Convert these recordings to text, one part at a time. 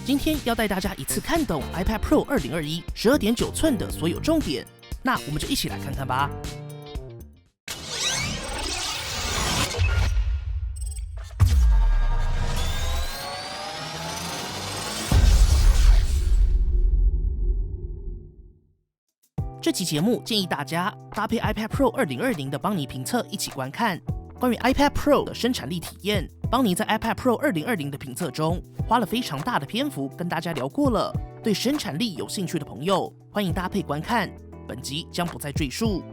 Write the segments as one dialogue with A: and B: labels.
A: 今天要带大家一次看懂 iPad Pro 2021 12.9寸的所有重点，那我们就一起来看看吧。这期节目建议大家搭配 iPad Pro 2020的邦尼评测一起观看。关于 iPad Pro 的生产力体验，邦尼在 iPad Pro 2020的评测中花了非常大的篇幅跟大家聊过了。对生产力有兴趣的朋友，欢迎搭配观看，本集将不再赘述。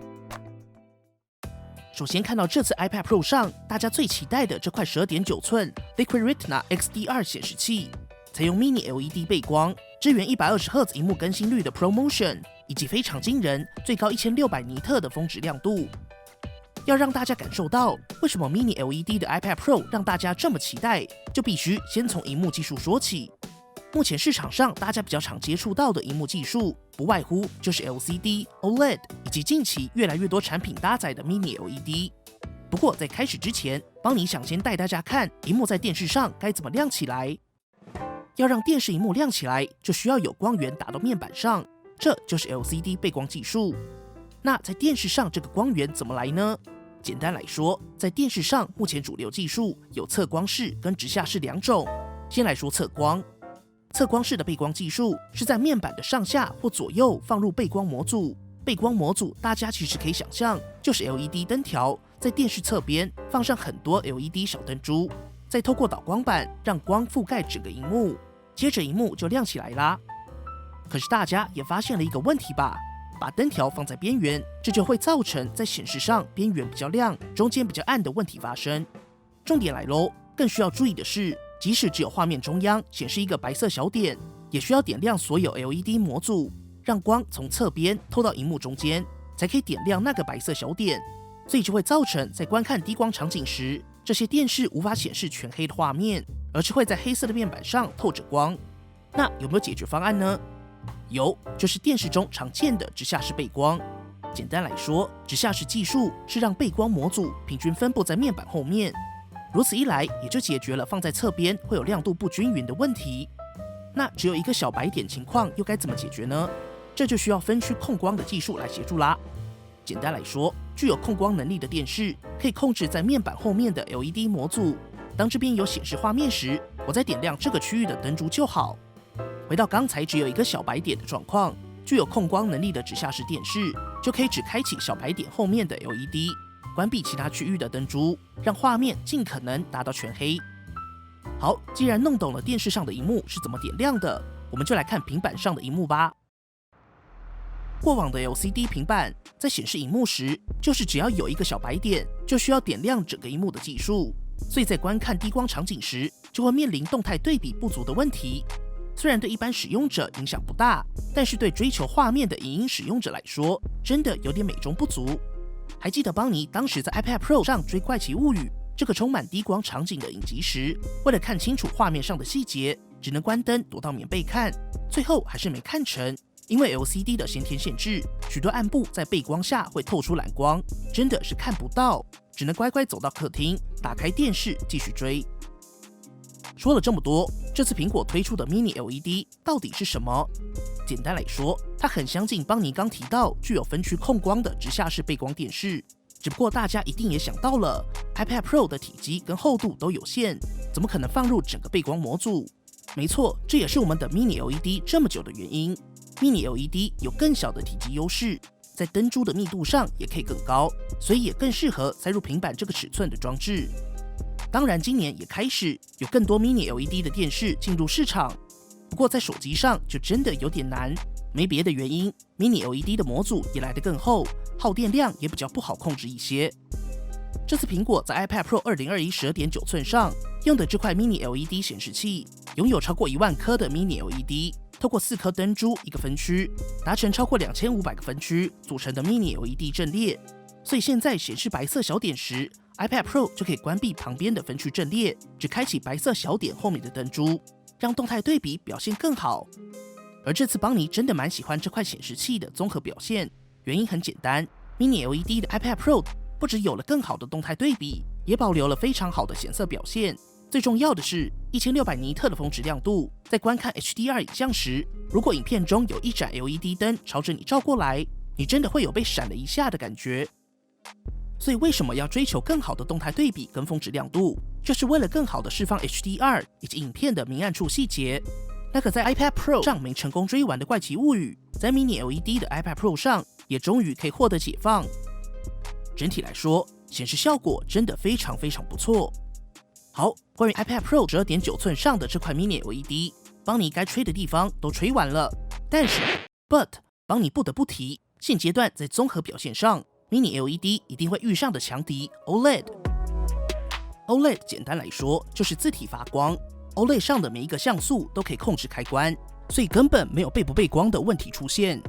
A: 首先看到这次 iPad Pro 上大家最期待的这块 12.9 寸 Liquid Retina XDR 显示器，采用 Mini LED 背光，支援 120Hz 萤幕更新率的 ProMotion， 以及非常惊人最高1600尼特的峰值亮度。要让大家感受到为什么 Mini LED 的 iPad Pro 让大家这么期待，就必须先从萤幕技术说起。目前市场上大家比较常接触到的萤幕技术，不外乎就是 LCD、OLED 以及近期越来越多产品搭载的 Mini LED。不过在开始之前，邦尼想先带大家看萤幕在电视上该怎么亮起来。要让电视萤幕亮起来，就需要有光源打到面板上，这就是 LCD 背光技术。那在电视上这个光源怎么来呢？简单来说，在电视上目前主流技术有侧光式跟直下式两种。先来说侧光。侧光式的背光技术是在面板的上下或左右放入背光模组。背光模组大家其实可以想象，就是 LED 灯条，在电视侧边放上很多 LED 小灯珠，再透过导光板让光覆盖整个萤幕，接着萤幕就亮起来啦。可是大家也发现了一个问题吧？把灯条放在边缘，这就会造成在显示上边缘比较亮，中间比较暗的问题发生。重点来咯，更需要注意的是，即使只有画面中央显示一个白色小点，也需要点亮所有 LED 模组，让光从侧边透到萤幕中间，才可以点亮那个白色小点。所以就会造成在观看低光场景时，这些电视无法显示全黑的画面，而是会在黑色的面板上透着光。那有没有解决方案呢？有，就是电视中常见的直下式背光。简单来说，直下式技术是让背光模组平均分布在面板后面，如此一来也就解决了放在侧边会有亮度不均匀的问题。那只有一个小白点情况又该怎么解决呢？这就需要分区控光的技术来协助啦。简单来说，具有控光能力的电视可以控制在面板后面的 LED 模组，当这边有显示画面时，我再点亮这个区域的灯珠就好。回到刚才只有一个小白点的状况，具有控光能力的直下式电视就可以只开启小白点后面的 LED， 关闭其他区域的灯珠，让画面尽可能达到全黑。好，既然弄懂了电视上的萤幕是怎么点亮的，我们就来看平板上的萤幕吧。过往的 LCD 平板在显示萤幕时，就是只要有一个小白点，就需要点亮整个萤幕的技术，所以在观看低光场景时，就会面临动态对比不足的问题。虽然对一般使用者影响不大，但是对追求画面的影音使用者来说，真的有点美中不足。还记得邦尼当时在 iPad Pro 上追《怪奇物语》这个充满低光场景的影集时，为了看清楚画面上的细节，只能关灯躲到棉被看，最后还是没看成，因为 LCD 的先天限制，许多暗部在背光下会透出蓝光，真的是看不到，只能乖乖走到客厅，打开电视继续追。说了这么多，这次苹果推出的 Mini LED 到底是什么？简单来说，它很相近邦尼刚提到具有分区控光的直下式背光电视，只不过大家一定也想到了 iPad Pro 的体积跟厚度都有限，怎么可能放入整个背光模组？没错，这也是我们的 Mini LED 这么久的原因。Mini LED 有更小的体积优势，在灯珠的密度上也可以更高，所以也更适合塞入平板这个尺寸的装置。当然，今年也开始有更多 Mini LED 的电视进入市场，不过在手机上就真的有点难。没别的原因 ，Mini LED 的模组也来得更厚，耗电量也比较不好控制一些。这次苹果在 iPad Pro 2021 12.9 寸上用的这块 Mini LED 显示器，拥有超过1万颗的 Mini LED， 透过4颗灯珠一个分区，达成超过2500个分区组成的 Mini LED 阵列。所以现在显示白色小点时， iPad Pro 就可以关闭旁边的分区阵列，只开启白色小点后面的灯珠，让动态对比表现更好。而这次邦尼真的蛮喜欢这块显示器的综合表现，原因很简单， Mini LED 的 iPad Pro 不只有了更好的动态对比，也保留了非常好的显色表现。最重要的是， 1600尼特的峰值亮度，在观看 HDR 影像时，如果影片中有一盏 LED 灯朝着你照过来，你真的会有被闪了一下的感觉。所以为什么要追求更好的动态对比跟峰值亮度？就是为了更好的释放 HDR 以及影片的明暗处细节。那个在 iPad Pro 上没成功追完的怪奇物语，在 Mini LED 的 iPad Pro 上也终于可以获得解放。整体来说，显示效果真的非常不错。好，关于 iPad Pro 12.9寸上的这块 Mini LED， 帮你该吹的地方都吹完了。但是 帮你不得不提，现阶段在综合表现上 ，Mini LED 一定会遇上的强敌 OLED。OLED 简单来说就是字体发光。OLED 上的每一个像素都可以控制开关，所以根本没有背不背光的问题出现。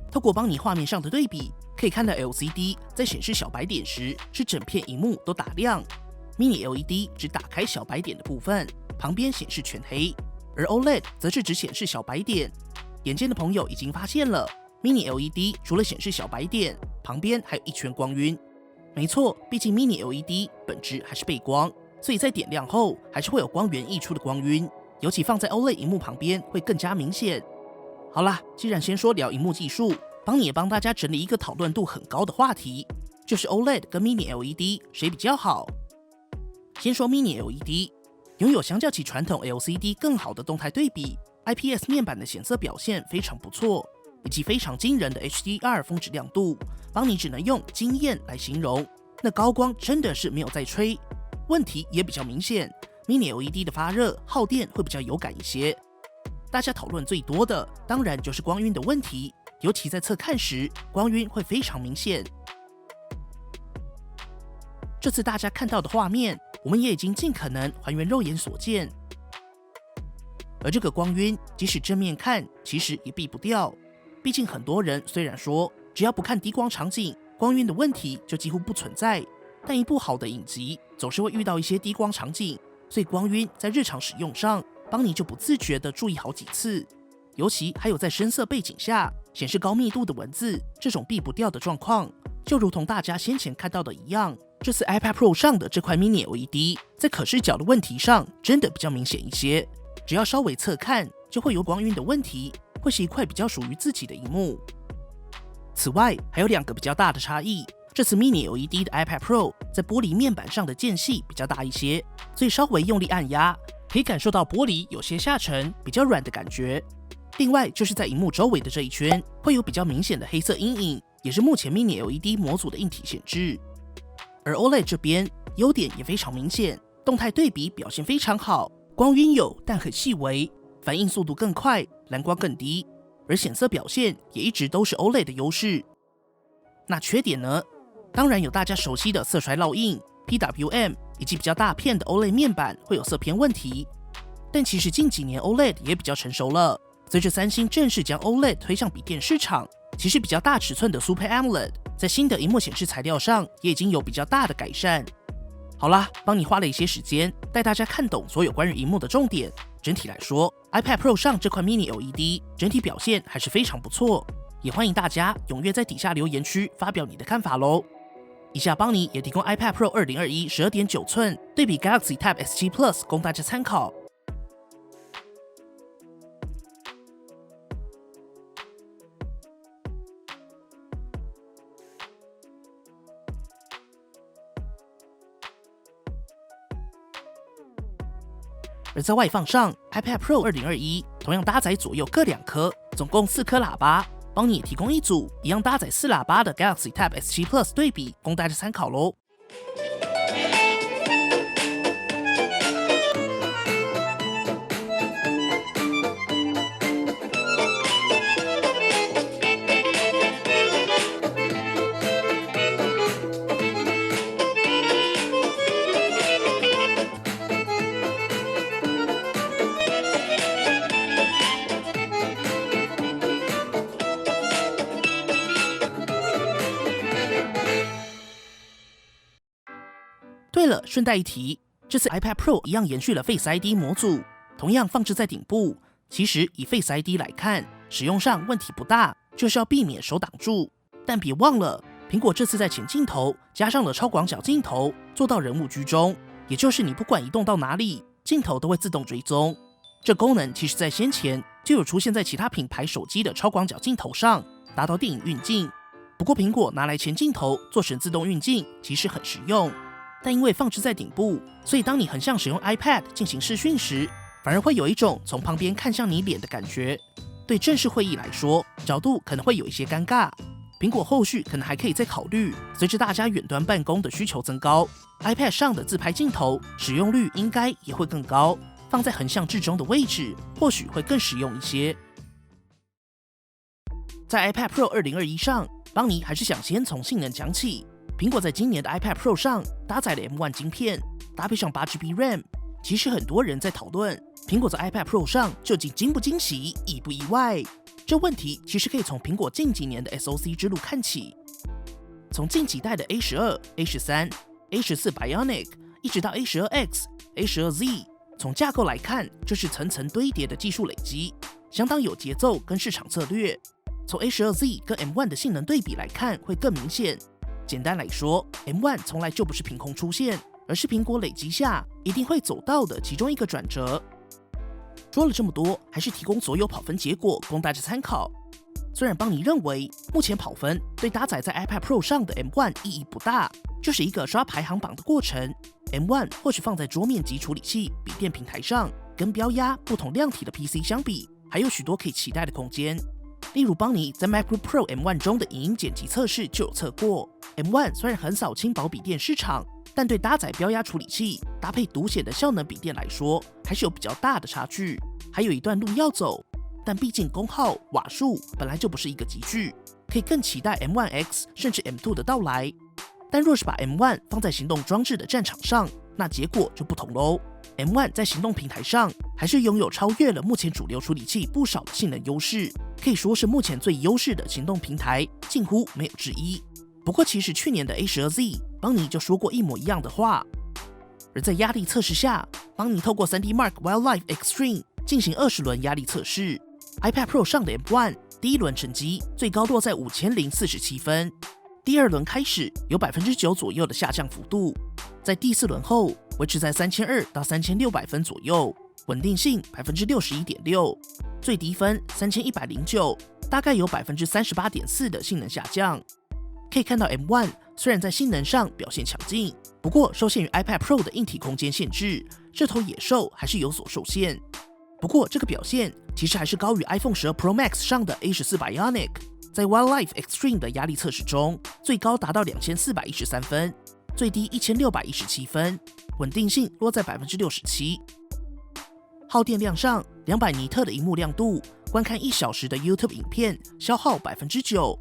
A: 透过帮你画面上的对比，可以看到 LCD 在显示小白点时是整片荧幕都打亮 ，Mini LED 只打开小白点的部分，旁边显示全黑，而 OLED 则是只显示小白点。眼尖的朋友已经发现了 ，Mini LED 除了显示小白点，旁边还有一圈光晕。没错，毕竟 Mini LED 本质还是背光。所以在点亮后，还是会有光源溢出的光晕，尤其放在 OLED 萤幕旁边会更加明显。好啦，既然先说聊萤幕技术，帮你也帮大家整理一个讨论度很高的话题，就是 OLED 跟 Mini LED 谁比较好？先说 Mini LED， 拥有相较起传统 LCD 更好的动态对比 ，IPS 面板的显色表现非常不错，以及非常惊人的 HDR 峰值亮度，帮你只能用惊艳来形容。那高光真的是没有在吹。问题也比较明显 ，Mini LED 的发热耗电会比较有感一些。大家讨论最多的当然就是光晕的问题，尤其在侧看时，光晕会非常明显。这次大家看到的画面，我们也已经尽可能还原肉眼所见。而这个光晕，即使正面看，其实也避不掉。毕竟很多人虽然说只要不看低光场景，光晕的问题就几乎不存在。但一部好的影集总是会遇到一些低光场景，所以光晕在日常使用上，邦尼就不自觉地注意好几次。尤其还有在深色背景下显示高密度的文字，这种避不掉的状况，就如同大家先前看到的一样，这次 iPad Pro 上的这块 Mini LED 在可视角的问题上真的比较明显一些。只要稍微侧看，就会有光晕的问题，会是一块比较属于自己的萤幕。此外，还有两个比较大的差异。这次 Mini LED 的 iPad Pro 在玻璃面板上的间隙比较大一些，所以稍微用力按压，可以感受到玻璃有些下沉、比较软的感觉。另外就是在萤幕周围的这一圈，会有比较明显的黑色阴影，也是目前 Mini LED 模组的硬体显示。而 OLED 这边优点也非常明显，动态对比表现非常好，光晕有但很细微，反应速度更快，蓝光更低，而显色表现也一直都是 OLED 的优势。那缺点呢？当然有大家熟悉的色衰烙印、PWM 以及比较大片的 OLED 面板会有色偏问题。但其实近几年 OLED 也比较成熟了，随着三星正式将 OLED 推向笔电市场，其实比较大尺寸的 Super AMOLED 在新的萤幕显示材料上也已经有比较大的改善。好啦，帮你花了一些时间带大家看懂所有关于萤幕的重点。整体来说 ，iPad Pro 上这块 Mini LED 整体表现还是非常不错，也欢迎大家踊跃在底下留言区发表你的看法咯。以下邦尼也提供 iPad Pro 2021 12.9寸对比 Galaxy Tab S7 Plus 供大家参考。而在外放上 ，iPad Pro 2021同样搭载左右各2颗，总共4颗喇叭。帮你也提供一组一样搭载4喇叭的 Galaxy Tab S7 Plus 对比，供大家参考咯。对了，顺带一提，这次 iPad Pro 一样延续了 Face ID 模组，同样放置在顶部。其实以 Face ID 来看，使用上问题不大，就是要避免手挡住。但别忘了，苹果这次在前镜头加上了超广角镜头，做到人物居中，也就是你不管移动到哪里，镜头都会自动追踪。这功能其实在先前就有出现在其他品牌手机的超广角镜头上，达到电影运镜。不过苹果拿来前镜头做成自动运镜，其实很实用。但因为放置在顶部，所以当你横向使用 iPad 进行视讯时，反而会有一种从旁边看向你脸的感觉。对正式会议来说，角度可能会有一些尴尬。苹果后续可能还可以再考虑，随着大家远端办公的需求增高， iPad 上的自拍镜头使用率应该也会更高，放在横向置中的位置，或许会更实用一些。在 iPad Pro 2021上，邦尼还是想先从性能讲起。苹果在今年的 iPad Pro 上搭载了 M1 晶片，搭配上 8GB RAM。其实很多人在讨论，苹果在 iPad Pro 上究竟惊不惊喜，意不意外？这问题其实可以从苹果近几年的 SoC 之路看起。从近几代的 A12、A13、A14 Bionic， 一直到 A12X、A12Z， 从架构来看，这是层层堆叠的技术累积，相当有节奏跟市场策略。从 A12Z 跟 M1 的性能对比来看，会更明显。简单来说 ，M1 从来就不是凭空出现，而是苹果累积下一定会走到的其中一个转折。说了这么多，还是提供所有跑分结果供大家参考。虽然邦尼认为目前跑分对搭载在 iPad Pro 上的 M1 意义不大，就是一个刷排行榜的过程。M1 或许放在桌面级处理器、笔电平台上，跟标压不同量体的 PC 相比，还有许多可以期待的空间。例如，邦尼在 MacBook Pro M1 中的影音剪辑测试就有测过。M1 虽然横扫轻薄笔电市场，但对搭载标压处理器搭配独显的效能笔电来说，还是有比较大的差距，还有一段路要走。但毕竟功耗、瓦数本来就不是一个级距，可以更期待 M1X 甚至 M2 的到来。但若是把 M1 放在行动装置的战场上，那结果就不同喽。M1 在行动平台上还是拥有超越了目前主流处理器不少的性能优势，可以说是目前最优势的行动平台，近乎没有之一。不过其实去年的 A12Z， 邦尼就说过一模一样的话。而在压力测试下，邦尼透过 3D Mark Wildlife Extreme 进行20轮压力测试。iPad Pro 上的 M1 第一轮成绩最高落在5047分，第二轮开始有 9% 左右的下降幅度，在第四轮后维持在3200到3600分左右，稳定性 61.6%， 最低分3109，大概有 38.4% 的性能下降。可以看到 M1 虽然在性能上表现强劲，不过受限于 iPad Pro 的硬体空间限制，这头野兽还是有所受限。不过这个表现其实还是高于 iPhone 12 Pro Max 上的 A14 Bionic， 在 Wildlife Extreme 的压力测试中，最高达到2413分，最低1617分，稳定性落在 67%。耗电量上，200尼特的萤幕亮度，观看1小时的 YouTube 影片消耗 9%。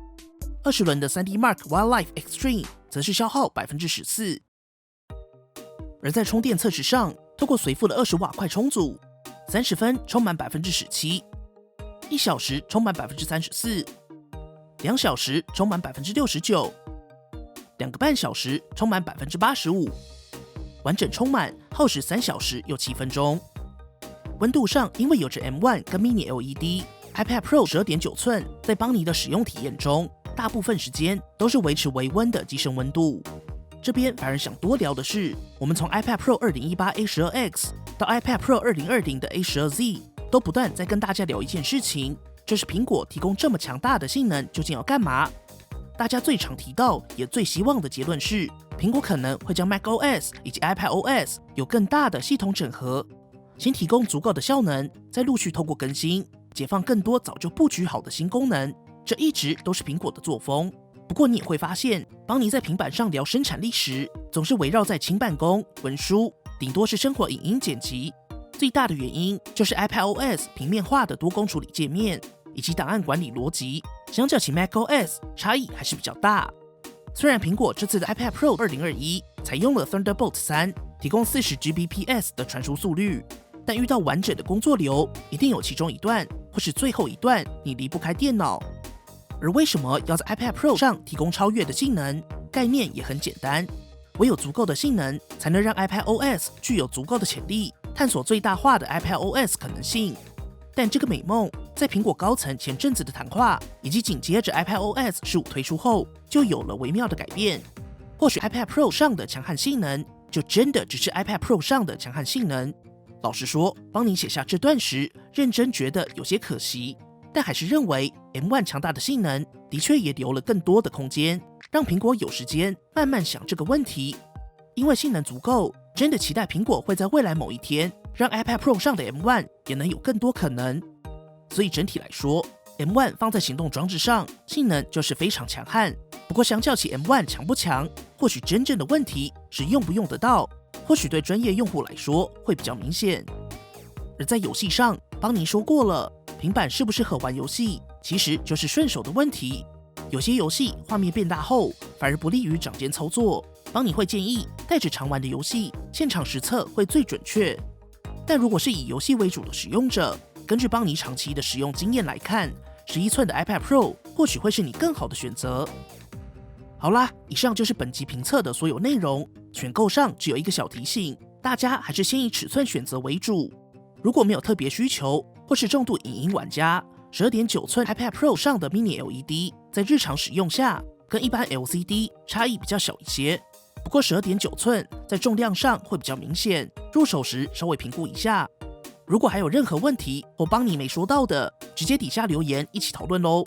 A: 20轮的 3D Mark Wildlife Extreme 则是消耗 14%。而在充电测试上，透过随附的20瓦快充组，30分充满 17%， 1小时充满 34%， 2小时充满 69%， 2个半小时充满 85%， 完整充满耗时3小时又7分钟。温度上，因为有着 M1 跟 Mini LED，iPad Pro 12.9寸在邦尼的使用体验中，大部分时间都是维持微温的机身温度。这边反而想多聊的是，我们从 iPad Pro 2018 A12X 到 iPad Pro 2020的 A12Z， 都不断在跟大家聊一件事情，就是苹果提供这么强大的性能究竟要干嘛？大家最常提到也最希望的结论是，苹果可能会将 macOS 以及 iPadOS 有更大的系统整合，先提供足够的效能，再陆续透过更新解放更多早就布局好的新功能。这一直都是苹果的作风。不过你也会发现，邦尼在平板上聊生产力时，总是围绕在轻办公、文书，顶多是生活影音剪辑。最大的原因就是 iPadOS 平面化的多工处理界面以及档案管理逻辑，相较起 macOS 差异还是比较大。虽然苹果这次的 iPad Pro 2021采用了 Thunderbolt 3，提供40Gbps 的传输速率，但遇到完整的工作流，一定有其中一段或是最后一段你离不开电脑。而为什么要在 iPad Pro 上提供超越的性能？概念也很简单，唯有足够的性能，才能让 iPadOS 具有足够的潜力，探索最大化的 iPadOS 可能性。但这个美梦，在苹果高层前阵子的谈话，以及紧接着 iPadOS 15推出后，就有了微妙的改变。或许 iPad Pro 上的强悍性能，就真的只是 iPad Pro 上的强悍性能。老实说，邦尼写下这段时，认真觉得有些可惜，但还是认为 M1 强大的性能的确也留了更多的空间，让苹果有时间慢慢想这个问题。因为性能足够，真的期待苹果会在未来某一天让 iPad Pro 上的 M1 也能有更多可能。所以整体来说， M1 放在行动装置上，性能就是非常强悍。不过相较起 M1 强不强，或许真正的问题是用不用得到，或许对专业用户来说会比较明显。而在游戏上，邦尼说过了，平板适不适合玩游戏，其实就是顺手的问题。有些游戏画面变大后，反而不利于掌间操作。邦尼会建议带着常玩的游戏，现场实测会最准确。但如果是以游戏为主的使用者，根据邦尼长期的使用经验来看，11寸的 iPad Pro 或许会是你更好的选择。好啦，以上就是本集评测的所有内容。选购上只有一个小提醒，大家还是先以尺寸选择为主。如果没有特别需求，或是重度影音玩家，12.9寸 iPad Pro 上的 Mini LED 在日常使用下跟一般 LCD 差异比较小一些。不过12.9寸在重量上会比较明显，入手时稍微评估一下。如果还有任何问题或邦尼没说到的，直接底下留言一起讨论咯。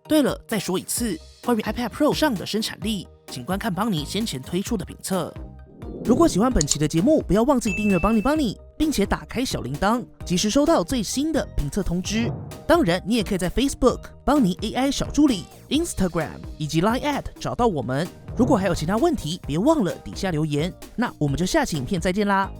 A: 对了，再说一次，关于 iPad Pro 上的生产力，请观看邦尼先前推出的评测。如果喜欢本期的节目，不要忘记订阅邦尼，并且打开小铃铛，及时收到最新的评测通知。当然，你也可以在 Facebook 邦尼 AI 小助理、Instagram 以及 Line@ 找到我们。如果还有其他问题，别忘了底下留言。那我们就下期影片再见啦！